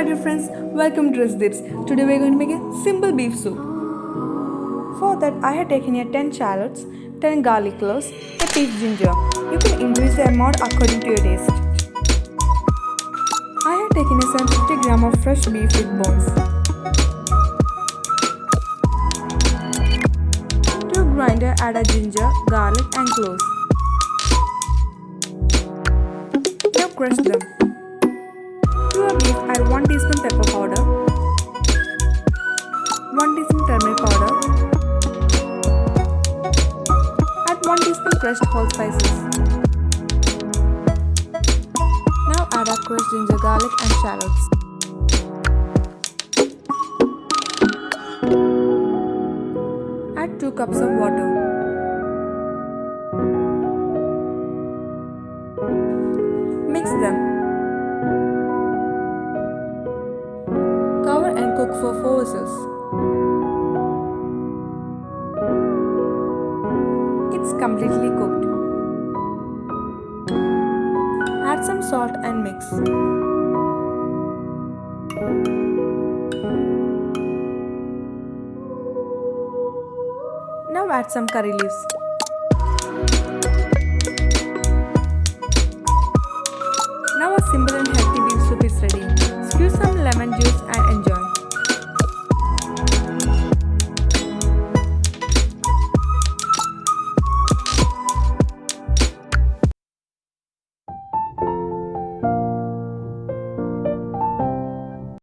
Hi dear friends, welcome to Dips. Today we are going to make a simple beef soup. For that I have taken here 10 shallots, 10 garlic cloves, a piece ginger. You can increase the amount according to your taste. I have taken a 750 gram of fresh beef with bones. To a grinder add a ginger, garlic and cloves. Now crush them. To a beef add 1 teaspoon pepper powder, 1 teaspoon turmeric powder, add 1 teaspoon crushed whole spices. Now add our crushed ginger, garlic and shallots. Add 2 cups of water. Mix them. Cover and cook for 4 whistles. It's completely cooked. Add some salt and mix. Now add some curry leaves.